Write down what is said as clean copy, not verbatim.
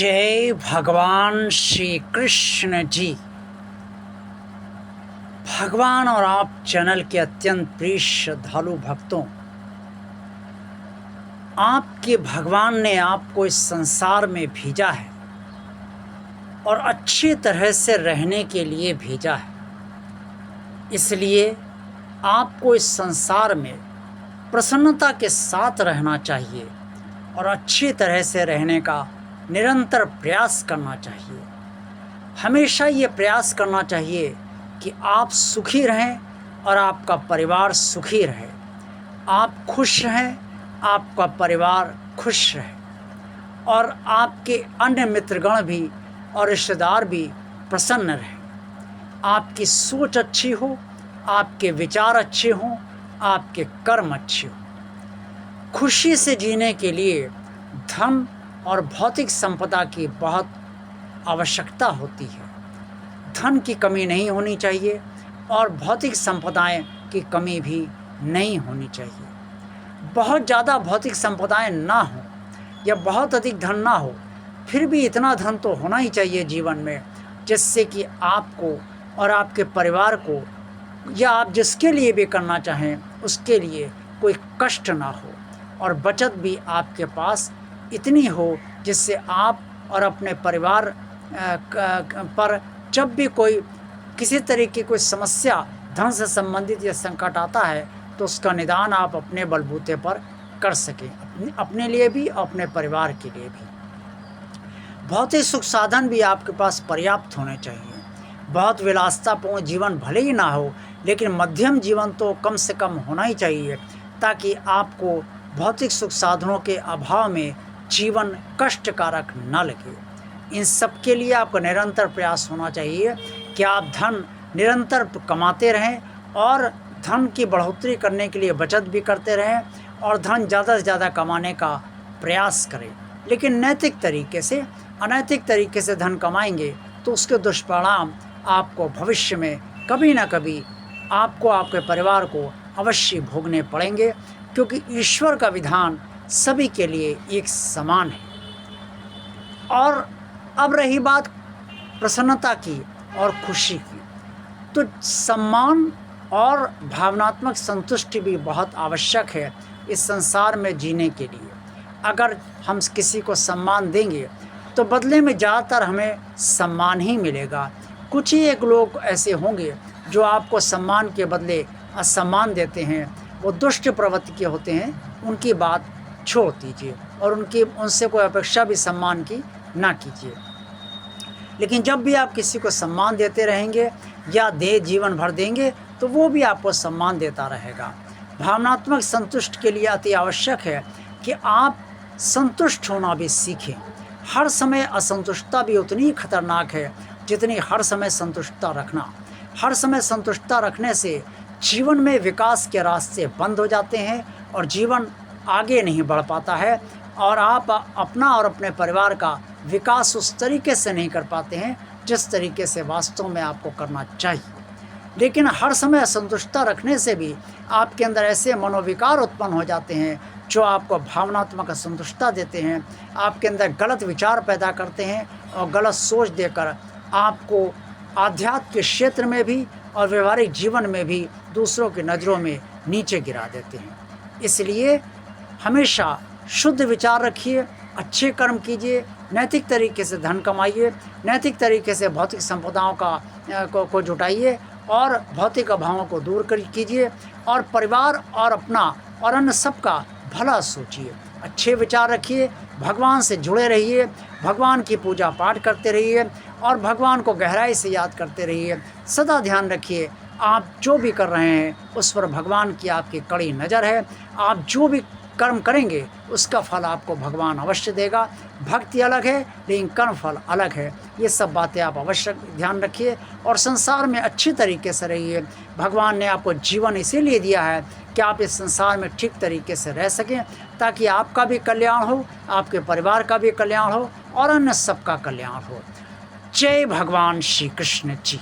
जय भगवान श्री कृष्ण जी। भगवान और आप चैनल के अत्यंत प्रिय श्रद्धालु भक्तों, आपके भगवान ने आपको इस संसार में भेजा है और अच्छी तरह से रहने के लिए भेजा है। इसलिए आपको इस संसार में प्रसन्नता के साथ रहना चाहिए और अच्छी तरह से रहने का निरंतर प्रयास करना चाहिए। हमेशा ये प्रयास करना चाहिए कि आप सुखी रहें और आपका परिवार सुखी रहे, आप खुश रहें, आपका परिवार खुश रहे और आपके अन्य मित्रगण भी और रिश्तेदार भी प्रसन्न रहें। आपकी सोच अच्छी हो, आपके विचार अच्छे हों, आपके कर्म अच्छे हों। खुशी से जीने के लिए धन और भौतिक संपदा की बहुत आवश्यकता होती है। धन की कमी नहीं होनी चाहिए और भौतिक संपदाएं की कमी भी नहीं होनी चाहिए। बहुत ज़्यादा भौतिक संपदाएं ना हो या बहुत अधिक धन ना हो, फिर भी इतना धन तो होना ही चाहिए जीवन में जिससे कि आपको और आपके परिवार को या आप जिसके लिए भी करना चाहें उसके लिए कोई कष्ट ना हो, और बचत भी आपके पास इतनी हो जिससे आप और अपने परिवार पर जब भी कोई किसी तरह की कोई समस्या धन से संबंधित या संकट आता है तो उसका निदान आप अपने बलबूते पर कर सकें, अपने लिए भी और अपने परिवार के लिए भी। भौतिक सुख साधन भी आपके पास पर्याप्त होने चाहिए। बहुत विलासितापूर्ण जीवन भले ही ना हो, लेकिन मध्यम जीवन तो कम से कम होना ही चाहिए ताकि आपको भौतिक सुख साधनों के अभाव में जीवन कष्टकारक न लगे। इन सब के लिए आपको निरंतर प्रयास होना चाहिए कि आप धन निरंतर कमाते रहें और धन की बढ़ोतरी करने के लिए बचत भी करते रहें और धन ज़्यादा से ज़्यादा कमाने का प्रयास करें। लेकिन नैतिक तरीके से, अनैतिक तरीके से धन कमाएंगे तो उसके दुष्परिणाम आपको भविष्य में कभी ना कभी आपको, आपके परिवार को अवश्य भोगने पड़ेंगे, क्योंकि ईश्वर का विधान सभी के लिए एक समान है। और अब रही बात प्रसन्नता की और खुशी की, तो सम्मान और भावनात्मक संतुष्टि भी बहुत आवश्यक है इस संसार में जीने के लिए। अगर हम किसी को सम्मान देंगे तो बदले में ज़्यादातर हमें सम्मान ही मिलेगा। कुछ ही एक लोग ऐसे होंगे जो आपको सम्मान के बदले असम्मान देते हैं, वो दुष्ट प्रवृत्ति के होते हैं, उनकी बात छोड़ दीजिए और उनसे कोई अपेक्षा भी सम्मान की ना कीजिए। लेकिन जब भी आप किसी को सम्मान देते रहेंगे या जीवन भर देंगे तो वो भी आपको सम्मान देता रहेगा। भावनात्मक संतुष्ट के लिए अति आवश्यक है कि आप संतुष्ट होना भी सीखें। हर समय असंतुष्टता भी उतनी ही खतरनाक है जितनी हर समय संतुष्टता रखना। हर समय संतुष्टता रखने से जीवन में विकास के रास्ते बंद हो जाते हैं और जीवन आगे नहीं बढ़ पाता है और आप अपना और अपने परिवार का विकास उस तरीके से नहीं कर पाते हैं जिस तरीके से वास्तव में आपको करना चाहिए। लेकिन हर समय असंतुष्टता रखने से भी आपके अंदर ऐसे मनोविकार उत्पन्न हो जाते हैं जो आपको भावनात्मक असंतुष्टता देते हैं, आपके अंदर गलत विचार पैदा करते हैं और गलत सोच देकर आपको आध्यात्म के क्षेत्र में भी और व्यवहारिक जीवन में भी दूसरों की नज़रों में नीचे गिरा देते हैं। इसलिए हमेशा शुद्ध विचार रखिए, अच्छे कर्म कीजिए, नैतिक तरीके से धन कमाइए, नैतिक तरीके से भौतिक संपदाओं को जुटाइए और भौतिक अभावों को दूर कीजिए और परिवार और अपना और अन्य सबका भला सोचिए। अच्छे विचार रखिए, भगवान से जुड़े रहिए, भगवान की पूजा पाठ करते रहिए और भगवान को गहराई से याद करते रहिए। सदा ध्यान रखिए आप जो भी कर रहे हैं उस पर भगवान की आपकी कड़ी नज़र है। आप जो भी कर्म करेंगे उसका फल आपको भगवान अवश्य देगा। भक्ति अलग है लेकिन कर्म फल अलग है। ये सब बातें आप अवश्य ध्यान रखिए और संसार में अच्छी तरीके से रहिए। भगवान ने आपको जीवन इसीलिए दिया है कि आप इस संसार में ठीक तरीके से रह सकें ताकि आपका भी कल्याण हो, आपके परिवार का भी कल्याण हो और अन्य सबका कल्याण हो। जय भगवान श्री कृष्ण जी।